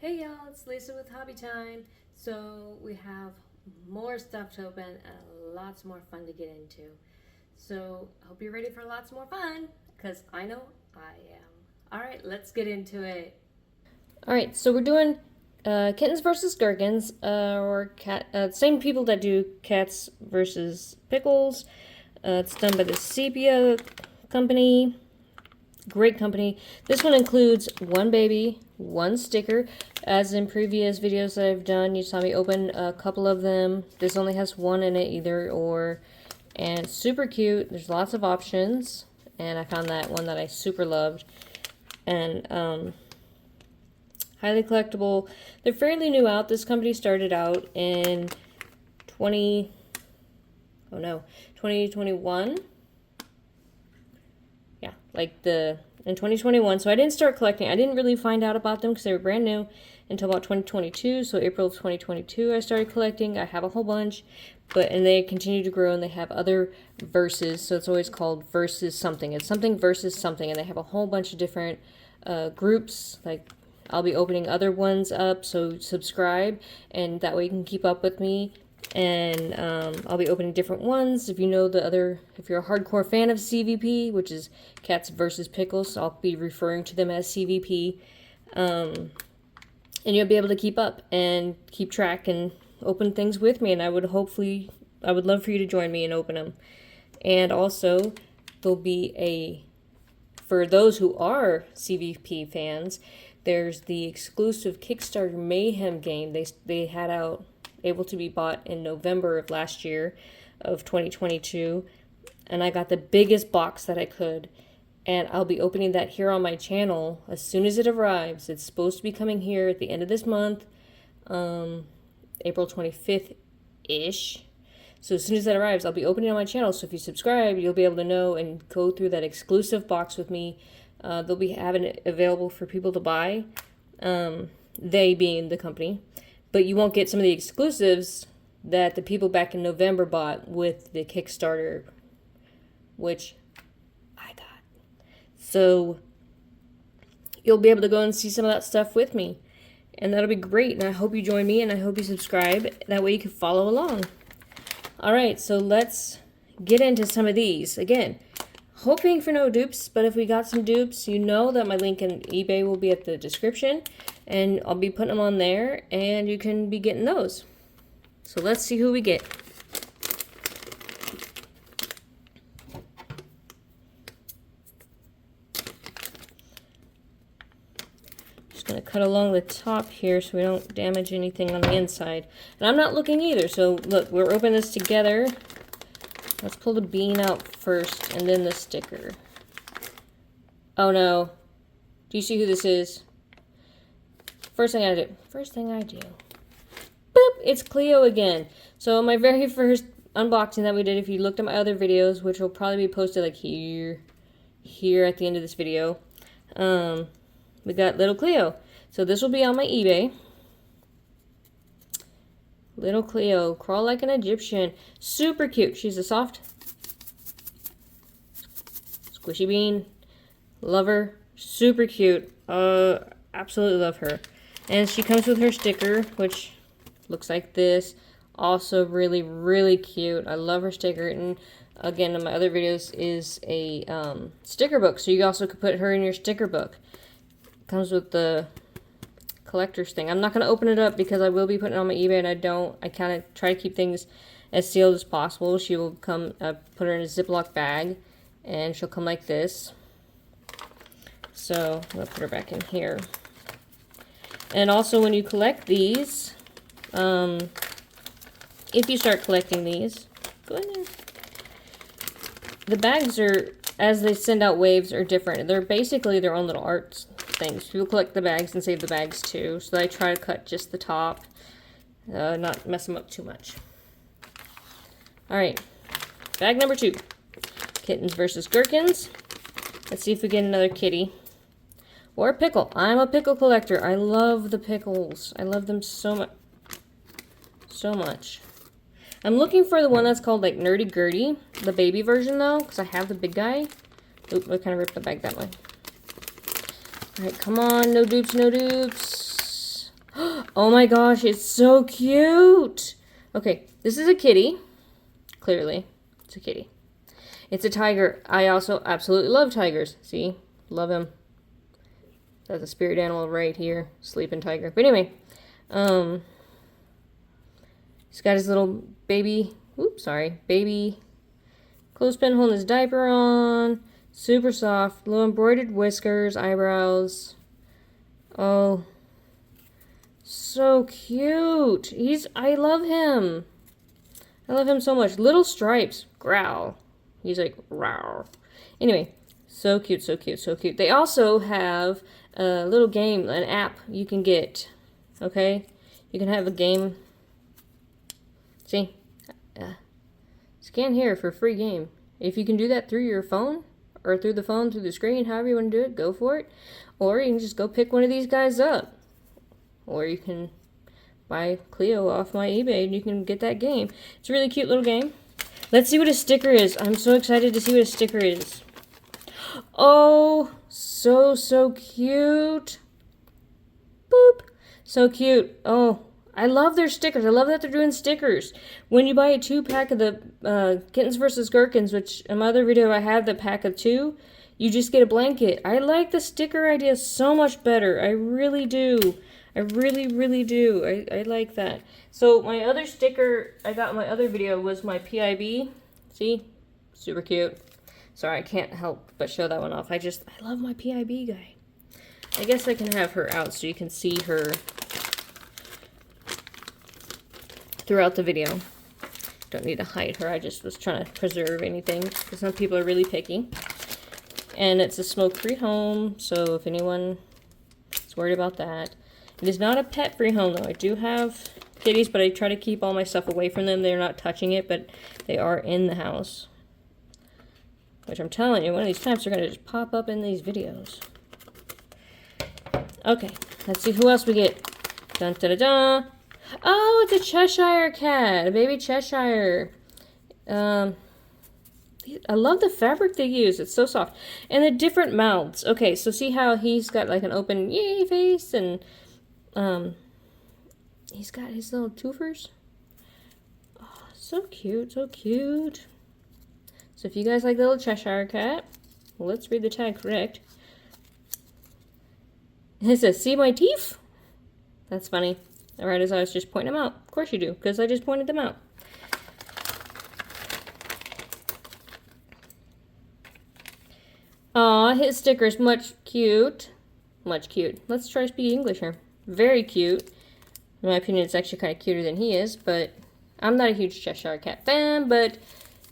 Hey y'all, it's Lisa with Hobby Time. So we have more stuff to open and lots more fun to get into. So I hope you're ready for lots more fun, because I know I am. Alright, let's get into it. Alright, so we're doing Kittens versus Gherkins, or same people that do Cats versus Pickles. It's done by the Sepia company. Great company. This one includes one baby, one sticker. As in previous videos that I've done, you saw me open a couple of them. This only has one in it, either or. And it's super cute. There's lots of options. And I found that one that I super loved. And highly collectible. They're fairly new out. This company started out in 2021. Yeah, in 2021. So I didn't start collecting. I didn't really find out about them because they were brand new until about 2022. So April of 2022 I started collecting. I have a whole bunch, and they continue to grow, and they have other verses. So it's always called versus something. It's something versus something, and they have a whole bunch of different groups. Like, I'll be opening other ones up, so subscribe, and that way you can keep up with me. And I'll be opening different ones. If you know if you're a hardcore fan of CVP, which is Cats versus Pickles, I'll be referring to them as CVP. And you'll be able to keep up and keep track and open things with me. And I would love for you to join me and open them. And also, there'll be for those who are CVP fans, there's the exclusive Kickstarter Mayhem game they had out, able to be bought in November of last year of 2022, and I got the biggest box that I could, and I'll be opening that here on my channel as soon as it arrives. It's supposed to be coming here at the end of this month, April 25th-ish. So as soon as that arrives, I'll be opening on my channel, so if you subscribe, you'll be able to know and go through that exclusive box with me. They'll be having it available for people to buy, they being the company. But you won't get some of the exclusives that the people back in November bought with the Kickstarter, which I got. So you'll be able to go and see some of that stuff with me. And that'll be great. And I hope you join me, and I hope you subscribe. That way you can follow along. Alright, so let's get into some of these. Again, hoping for no dupes, but if we got some dupes, you know that my link in eBay will be at the description. And I'll be putting them on there, and you can be getting those. So let's see who we get. Just going to cut along the top here so we don't damage anything on the inside. And I'm not looking either, so look, we're opening this together. Let's pull the bean out first, and then the sticker. Oh no. Do you see who this is? First thing I do. Boop! It's Cleo again. So my very first unboxing that we did, if you looked at my other videos, which will probably be posted like here at the end of this video, we got little Cleo. So this will be on my eBay. Little Cleo, crawl like an Egyptian. Super cute. She's a soft, squishy bean. Love her. Super cute. Absolutely love her. And she comes with her sticker, which looks like this. Also really, really cute. I love her sticker. And again, in my other videos is a sticker book. So you also could put her in your sticker book. Comes with the collector's thing. I'm not going to open it up because I will be putting it on my eBay, and I kind of try to keep things as sealed as possible. She will come, put her in a Ziploc bag, and she'll come like this. So I'm going to put her back in here. And also, when you collect these, if you start collecting these, go in there. The bags are, as they send out waves, are different. They're basically their own little art things. People collect the bags and save the bags too. So I try to cut just the top, not mess them up too much. Alright, bag number 2. Kittens versus Gherkins. Let's see if we get another kitty. Or a pickle. I'm a pickle collector. I love the pickles. I love them so much. So much. I'm looking for the one that's called like Nerdy Gertie. The baby version though, because I have the big guy. Oop, I kind of ripped the bag that way. Alright, come on. No dupes, no dupes. Oh my gosh, it's so cute. Okay, this is a kitty. Clearly, it's a kitty. It's a tiger. I also absolutely love tigers. See? Love him. That's a spirit animal right here. Sleeping tiger. But anyway, he's got his little baby, baby clothespin holding his diaper on. Super soft. Little embroidered whiskers, eyebrows. Oh, so cute. I love him. I love him so much. Little stripes. Growl. He's like, growl. Anyway, so cute, so cute, so cute. They also have a little game, an app you can get. Okay? You can have a game. See? Scan here for free game. If you can do that through your phone, or through the phone, through the screen, however you want to do it, go for it. Or you can just go pick one of these guys up. Or you can buy Cleo off my eBay and you can get that game. It's a really cute little game. Let's see what a sticker is. I'm so excited to see what a sticker is. Oh, so cute. Boop. So cute. Oh, I love their stickers. I love that they're doing stickers. When you buy a 2-pack of the Kittens versus Gherkins, which in my other video I have the pack of 2, you just get a blanket. I like the sticker idea so much better. I really do. I really do. I like that. So my other sticker I got in my other video was my PIB. See? Super cute. Sorry, I can't help but show that one off. I love my PIB guy. I guess I can have her out so you can see her throughout the video. Don't need to hide her. I just was trying to preserve anything because some people are really picky. And it's a smoke-free home, so if anyone is worried about that. It is not a pet-free home, though. I do have kitties, but I try to keep all my stuff away from them. They're not touching it, but they are in the house. Which I'm telling you, one of these times they're going to just pop up in these videos. Okay, let's see who else we get. Dun da da da. Oh, it's a Cheshire cat, a baby Cheshire. I love the fabric they use. It's so soft. And the different mouths. Okay, so see how he's got like an open yay face and he's got his little twofers. Oh, so cute, so cute. So if you guys like the little Cheshire cat, well, let's read the tag correct. It says, see my teeth? That's funny. Right as I was just pointing them out. Of course you do, because I just pointed them out. Aw, his sticker's much cute. Much cute. Let's try to speak English here. Very cute. In my opinion, it's actually kind of cuter than he is, but I'm not a huge Cheshire Cat fan, but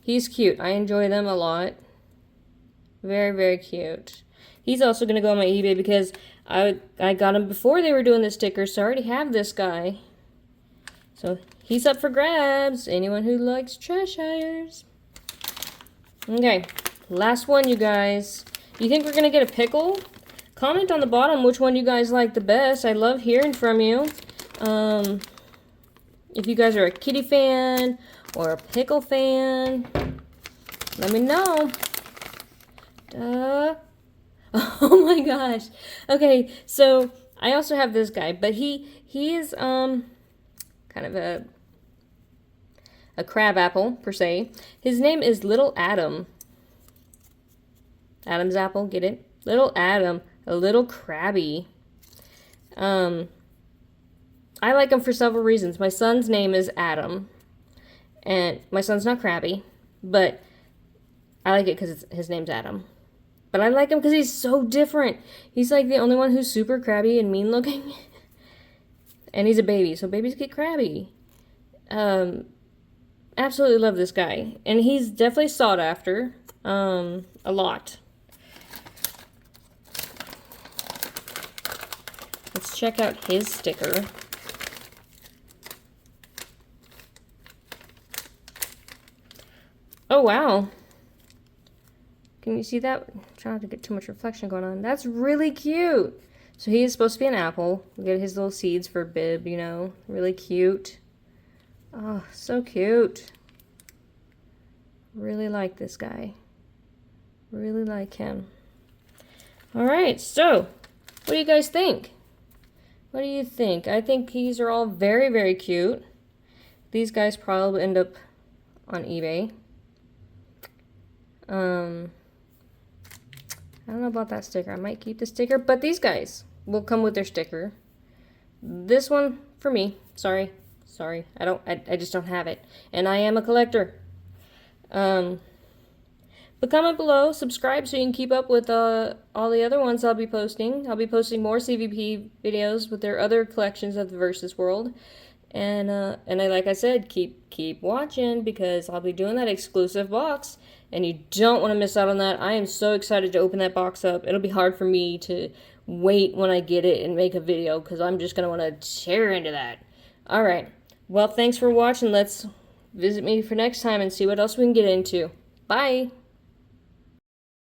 he's cute. I enjoy them a lot. Very cute. He's also going to go on my eBay because I got him before they were doing the stickers, so I already have this guy. So he's up for grabs. Anyone who likes Cheshires. Okay, last one, you guys. You think we're going to get a pickle? Comment on the bottom which one you guys like the best. I love hearing from you. If you guys are a kitty fan or a pickle fan, let me know. Oh my gosh. Okay, so I also have this guy, but he is kind of a crab apple per se. His name is Little Adam. Adam's apple, get it? Little Adam, a little crabby. I like him for several reasons. My son's name is Adam, and my son's not crabby, but I like it because his name's Adam. But I like him because he's so different. He's like the only one who's super crabby and mean looking. And he's a baby, so babies get crabby. Absolutely love this guy. And he's definitely sought after. A lot. Let's check out his sticker. Oh, wow. Can you see that? I'm trying not to get too much reflection going on. That's really cute. So he is supposed to be an apple. We get his little seeds for bib, you know. Really cute. Oh, so cute. Really like this guy. Really like him. Alright, so what do you guys think? What do you think? I think these are all very, very cute. These guys probably end up on eBay. I don't know about that sticker. I might keep the sticker, but these guys will come with their sticker. This one for me. Sorry. I just don't have it. And I am a collector. But comment below, subscribe so you can keep up with all the other ones I'll be posting. I'll be posting more CVP videos with their other collections of the Versus world. And like I said, keep watching because I'll be doing that exclusive box. And you don't want to miss out on that. I am so excited to open that box up. It'll be hard for me to wait when I get it and make a video because I'm just going to want to tear into that. Alright, well, thanks for watching. Let's visit me for next time and see what else we can get into. Bye!